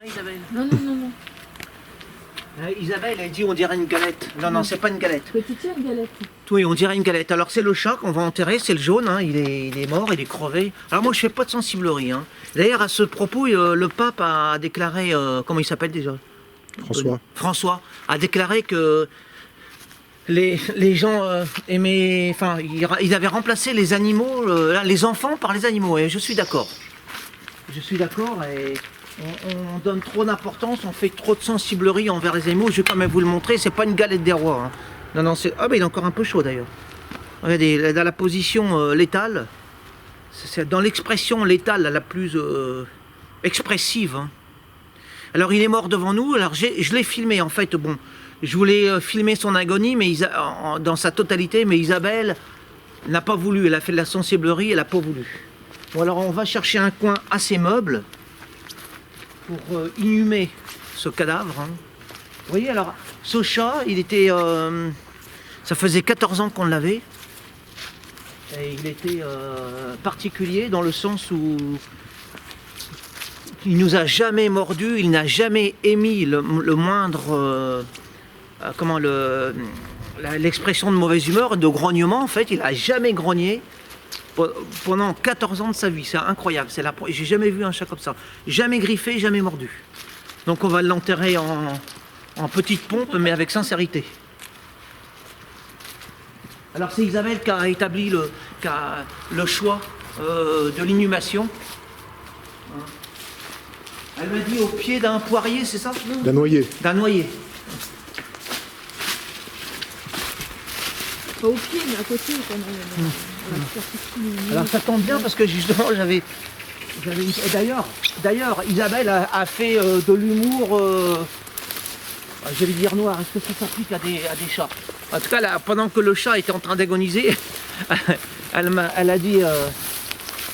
Isabelle. Non, non, non, non. Isabelle, elle dit on dirait une galette. Non, non, c'est pas une galette. Petite galette. Oui, on dirait une galette. Alors c'est le chat qu'on va enterrer, c'est le jaune, hein, il est mort, il est crevé. Alors moi je fais pas de sensiblerie. Hein. D'ailleurs à ce propos, le pape a déclaré, comment il s'appelle déjà? François a déclaré que les gens aimaient, enfin ils avaient remplacé les animaux, les enfants par les animaux. Et je suis d'accord. Je suis d'accord et on donne trop d'importance, on fait trop de sensiblerie envers les animaux. Je vais quand même vous le montrer, c'est pas une galette des rois. Hein. Non, non, c'est... Ah mais il est encore un peu chaud d'ailleurs. Regardez, dans la position létale, c'est dans l'expression létale la plus expressive. Hein. Alors il est mort devant nous, alors je l'ai filmé en fait, bon, je voulais filmer son agonie mais dans sa totalité, mais Isabelle n'a pas voulu, elle a fait de la sensiblerie, elle n'a pas voulu. Bon alors on va chercher un coin assez meuble pour inhumer ce cadavre. Hein. Vous voyez alors, ce chat, il était, ça faisait 14 ans qu'on l'avait, et il était particulier dans le sens où il nous a jamais mordu, il n'a jamais émis le moindre, l'expression de mauvaise humeur, de grognement en fait, il n'a jamais grogné pendant 14 ans de sa vie, c'est incroyable, j'ai jamais vu un chat comme ça, jamais griffé, jamais mordu. Donc on va l'enterrer en petite pompe mais avec sincérité. Alors c'est Isabelle qui a établi le choix de l'inhumation. Elle m'a dit au pied d'un poirier, c'est ça? D'un noyer. D'un noyer. Pas au pied, mais à côté. Alors ça tombe bien parce que justement j'avais d'ailleurs Isabelle a fait de l'humour, je vais dire noir, est-ce que ça s'applique à des chats? En tout cas là, pendant que le chat était en train d'agoniser, elle a dit,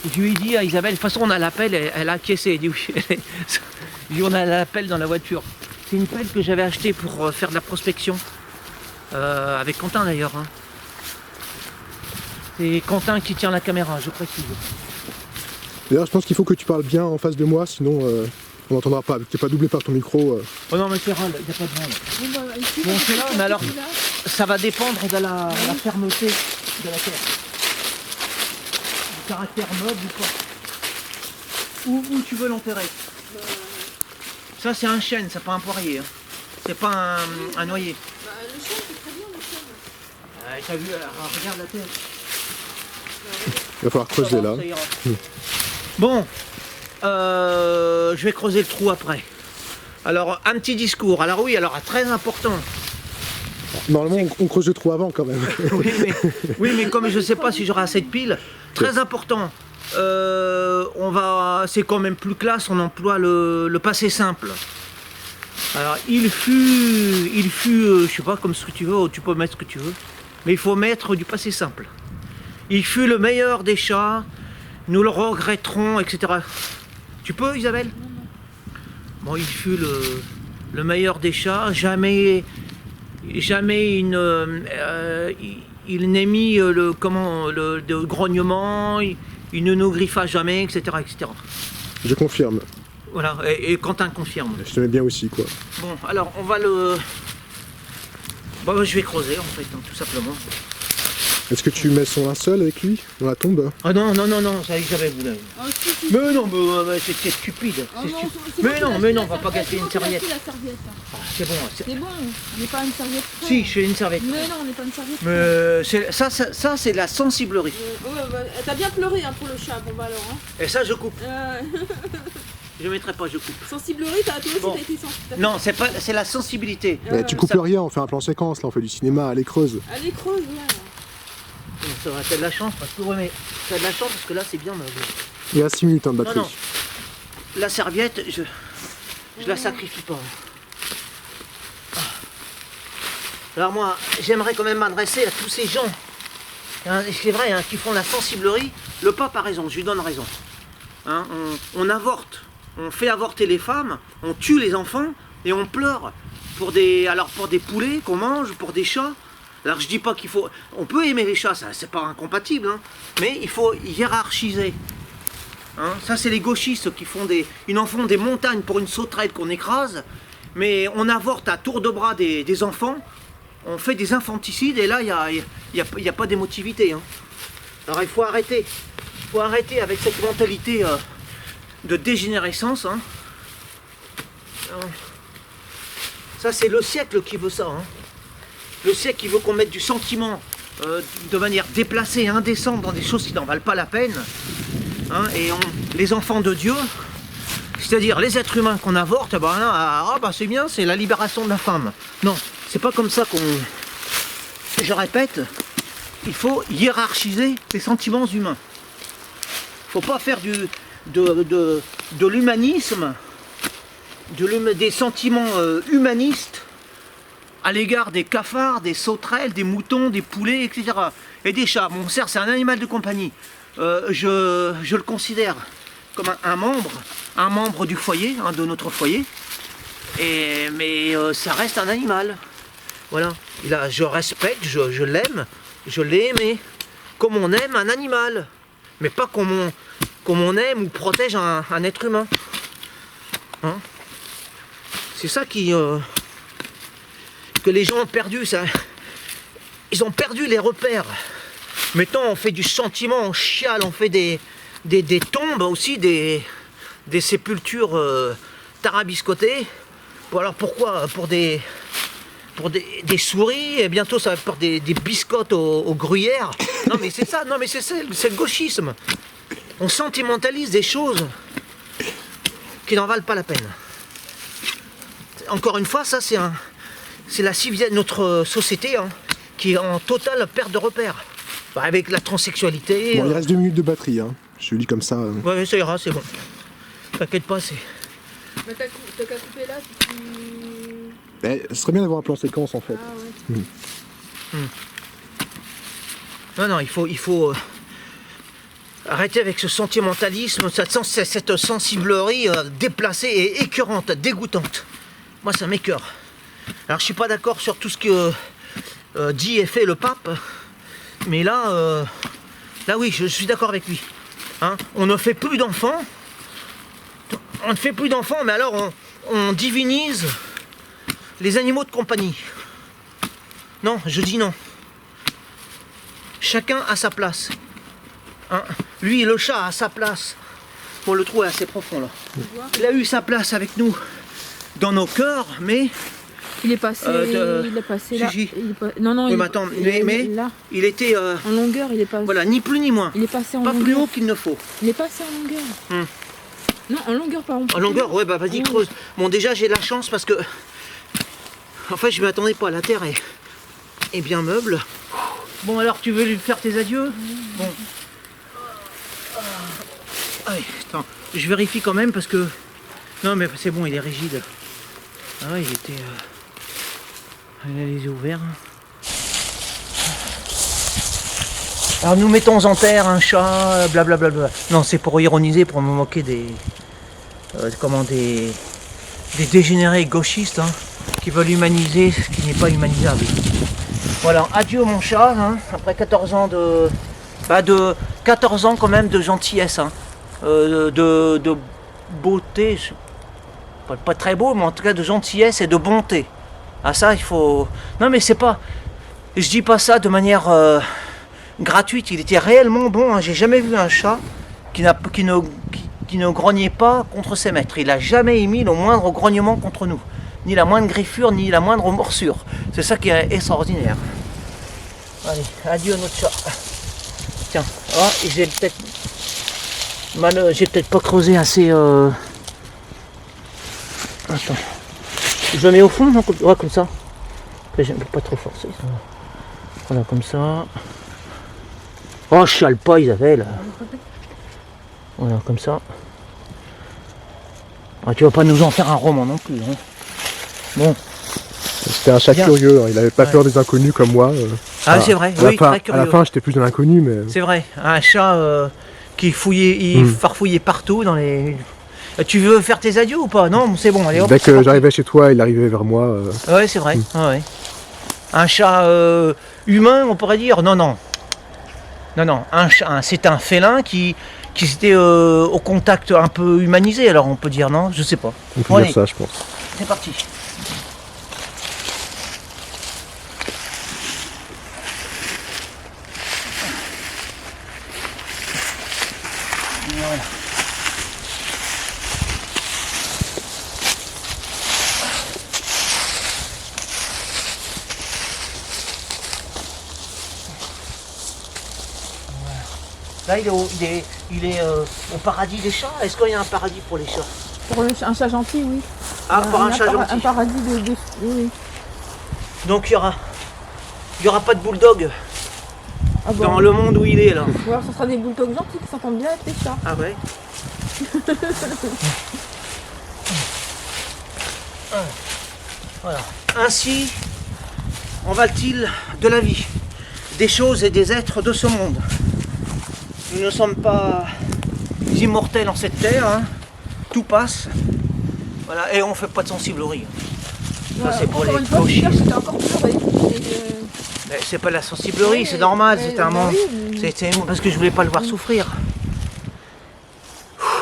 je lui ai dit à Isabelle, de toute façon on a l'appel, elle a acquiescé, elle dit oui, je lui ai dit, on a l'appel dans la voiture. C'est une pelle que j'avais achetée pour faire de la prospection, avec Quentin d'ailleurs. Hein. C'est Quentin qui tient la caméra, je précise. D'ailleurs, je pense qu'il faut que tu parles bien en face de moi, sinon on n'entendra pas. Tu n'es pas doublé par ton micro. Oh non, mais c'est râle, il n'y a pas de râle. Bon, c'est là, mais alors, ça va dépendre de la fermeté de la terre. Du caractère meuble ou pas. Où tu veux l'enterrer. Ça, c'est un chêne, c'est pas un poirier. Hein. C'est pas un noyer. Le chêne, c'est très bien, le chêne. T'as vu, regarde la terre. Il va falloir creuser là. Bon, je vais creuser le trou après. Alors, un petit discours. Alors oui, alors très important. Normalement, on creuse le trou avant quand même. oui, mais comme je ne sais pas si j'aurai assez de piles, très important. C'est quand même plus classe, on emploie le passé simple. Alors, il fut, je sais pas, comme ce que tu veux, tu peux mettre ce que tu veux, mais il faut mettre du passé simple. Il fut le meilleur des chats, nous le regretterons, etc. Tu peux, Isabelle? Bon, il fut le meilleur des chats, jamais il n'émit de grognement, il ne nous griffa jamais, etc., etc. Je confirme. Voilà, et Quentin confirme. Je te mets bien aussi, quoi. Bon, alors on va le... Bon, je vais creuser en fait, hein, tout simplement. Est-ce que tu mets son linceul avec lui dans la tombe? Ah non, non, non, non, ça j'avais voulu. Oh, si. Mais non, mais c'est stupide. Oh, C'est non, stupide. c'est Mais non, mais non, on va la pas serviette. gâcher une serviette. C'est la serviette. Ah, c'est bon. C'est bon, on n'est pas une serviette. Si, je fais une serviette. Mais non, on n'est pas une serviette. Mais ça c'est la sensiblerie. T'as bien pleuré hein, pour le chat, bon bah alors. Hein. Et ça, je coupe. Je mettrai pas, je coupe. Sensiblerie, toi aussi Bon. t'as été sensible. Non, c'est la sensibilité. Mais tu coupes rien, on fait un plan séquence, là on fait du cinéma, allez creuse. Allez, creuse, ouais. Ça va, t'as de la chance parce que t'as de la chance parce que là c'est bien meublé. Il y a 6 minutes de batterie. Non, non. La serviette, je la sacrifie pas. Alors moi, j'aimerais quand même m'adresser à tous ces gens, hein, c'est vrai, hein, qui font la sensiblerie. Le pape a raison, je lui donne raison. Hein, on avorte, on fait avorter les femmes, on tue les enfants et on pleure pour des poulets qu'on mange, pour des chats. Alors je dis pas qu'il faut... On peut aimer les chats, ça c'est pas incompatible, hein, mais il faut hiérarchiser. Hein, ça, c'est les gauchistes qui ils en font des montagnes pour une sauterelle qu'on écrase, mais on avorte à tour de bras des enfants, on fait des infanticides, et là, il n'y a pas d'émotivité. Hein. Alors, il faut arrêter. Il faut arrêter avec cette mentalité de dégénérescence. Hein. Ça, c'est le siècle qui veut ça. Hein. Le siècle qui veut qu'on mette du sentiment de manière déplacée et indécente dans des choses qui n'en valent pas la peine. Hein, et les enfants de Dieu, c'est-à-dire les êtres humains qu'on avorte, c'est bien, c'est la libération de la femme. Non, c'est pas comme ça qu'on... Je répète, il faut hiérarchiser les sentiments humains. Il faut pas faire de l'humanisme, des sentiments humanistes à l'égard des cafards, des sauterelles, des moutons, des poulets, etc. Et des chats. Mon cerf, c'est un animal de compagnie. Je le considère comme un membre du foyer, de notre foyer. Mais ça reste un animal. Voilà. Je respecte, je l'aime, je l'ai aimé comme on aime un animal. Mais pas comme on aime ou protège un être humain. Hein? C'est ça que les gens ont perdu, ça. Ils ont perdu les repères. Maintenant, on fait du sentiment, on chiale, on fait des tombes aussi, des sépultures tarabiscotées. Bon, alors pourquoi? Pour des souris, et bientôt ça va pour des biscottes au gruyère. Non mais c'est ça, c'est le gauchisme. On sentimentalise des choses qui n'en valent pas la peine. Encore une fois, ça c'est la civilisation, notre société qui est en totale perte de repères. Avec la transsexualité. Bon, il reste 2 minutes de batterie, hein. Je le dis comme ça. Ouais, ça ira, c'est bon. T'inquiète pas, c'est. Mais t'as qu'à couper là, Ce serait bien d'avoir un plan séquence en fait. Ah ouais. Non, il faut arrêter avec ce sentimentalisme, cette sensiblerie déplacée et écœurante, dégoûtante. Moi, ça m'écœure. Alors, je suis pas d'accord sur tout ce que dit et fait le pape, mais là oui, je suis d'accord avec lui. Hein, on ne fait plus d'enfants. On ne fait plus d'enfants, mais alors on divinise les animaux de compagnie. Non, je dis non. Chacun a sa place. Hein, lui, le chat, a sa place. On le trouve assez profond là. Il a eu sa place avec nous dans nos cœurs, mais il est passé, il est passé là. Non, oui, mais attends, mais là. Il était en longueur, il est passé. Voilà, ni plus ni moins. Il est passé en pas longueur. plus haut qu'il ne faut. Il est passé en longueur. Non, en longueur, par exemple. En longueur, ouais, bah vas-y, creuse. Bon, déjà, j'ai la chance parce que. En fait, je m'attendais pas. La terre est bien meuble. Bon, alors, tu veux lui faire tes adieux? Bon. Allez, attends, je vérifie quand même parce que. Non, mais c'est bon, il est rigide. Ah ouais, il était. Il a les yeux ouverts. Alors nous mettons en terre un chat, blablabla. Non, c'est pour ironiser, pour me moquer des dégénérés gauchistes qui veulent humaniser ce qui n'est pas humanisable. Voilà, adieu mon chat, après 14 ans de 14 ans quand même de gentillesse, de beauté, pas très beau, mais en tout cas de gentillesse et de bonté. Ah ça, il faut... Non mais c'est pas... Je dis pas ça de manière gratuite, il était réellement bon. J'ai jamais vu un chat qui ne grognait pas contre ses maîtres. Il n'a jamais émis le moindre grognement contre nous. Ni la moindre griffure, ni la moindre morsure. C'est ça qui est extraordinaire. Allez, adieu notre chat. Tiens, j'ai peut-être pas creusé assez... Attends. Je le mets au fond, ouais, comme ça. Je ne peux pas trop forcer. Ça. Voilà, comme ça. Oh, je chiale pas, Isabelle. Voilà, comme ça. Ah, tu vas pas nous en faire un roman non plus. Bon. C'était un chat curieux, il avait pas peur des inconnus comme moi. C'est vrai, oui, très curieux. À la fin, j'étais plus dans l'inconnu, mais... C'est vrai, un chat qui fouillait, il farfouillait partout dans les... Tu veux faire tes adieux ou pas? Non, c'est bon, allez hop. Dès que j'arrivais chez toi, il arrivait vers moi. Ouais, c'est vrai. Ouais. Un chat humain, on pourrait dire? Non. C'est un félin qui qu'ils étaient au contact un peu humanisé, alors on peut dire, non? Je sais pas. On peut Bon, dire allez, ça, je pense. c'est parti. Voilà. Là, il est au paradis des chats. Est-ce qu'il y a un paradis pour les chats? Pour un chat gentil, oui. Ah, pour un chat gentil. Un paradis de... Oui. Donc il y aura pas de bulldog Ah bon. dans le monde où il est là. Ou alors ce sera des bulldogs gentils qui s'entendent bien avec les chats. Ah ouais. Voilà. Ainsi en va-t-il de la vie, des choses et des êtres de ce monde. Nous ne sommes pas immortels en cette terre, hein. Tout passe. Voilà. Et on fait pas de sensiblerie. Ça c'est pour Encore les une fois, clochers. c'était encore pleuré. Mais c'est pas de la sensiblerie, Oui, c'est normal, mais- c'était un moment. oui, mais- C'est parce que je voulais pas le voir souffrir.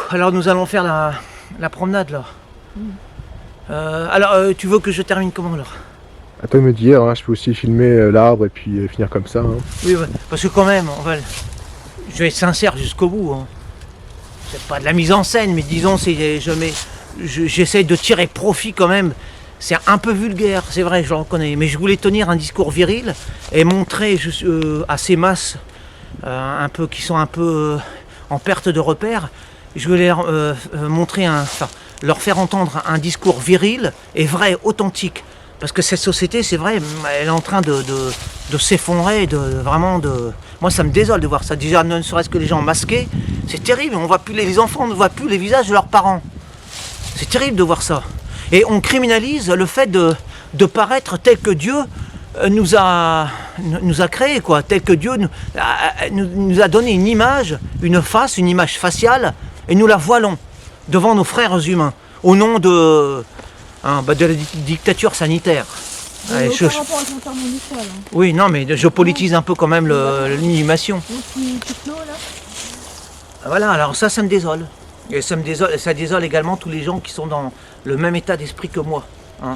Alors nous allons faire la promenade là. Alors tu veux que je termine comment là? À toi de me dire, hein, je peux aussi filmer l'arbre et puis finir comme ça. Hein. Oui, ouais, parce que quand même, je vais être sincère jusqu'au bout. Hein. C'est pas de la mise en scène, mais disons, j'essaie de tirer profit quand même. C'est un peu vulgaire, c'est vrai, je le reconnais, mais je voulais tenir un discours viril et montrer à ces masses un peu qui sont un peu en perte de repère. Je voulais leur faire entendre un discours viril et vrai, authentique. Parce que cette société, c'est vrai, elle est en train de s'effondrer, Moi, ça me désole de voir ça. Déjà, ne serait-ce que les gens masqués, c'est terrible. Les enfants ne voient plus les visages de leurs parents. C'est terrible de voir ça. Et on criminalise le fait de paraître tel que Dieu nous a créé, quoi. Tel que Dieu nous a donné une image, une face, une image faciale, et nous la voilons devant nos frères humains, au nom de la dictature sanitaire. Mais Ouais, aucun rapport avec mon terme médical. Hein. Oui, non, mais je politise un peu quand même l'inhumation. Mon petit Flo, là. Voilà, alors ça me désole. Et ça désole également tous les gens qui sont dans le même état d'esprit que moi. Hein.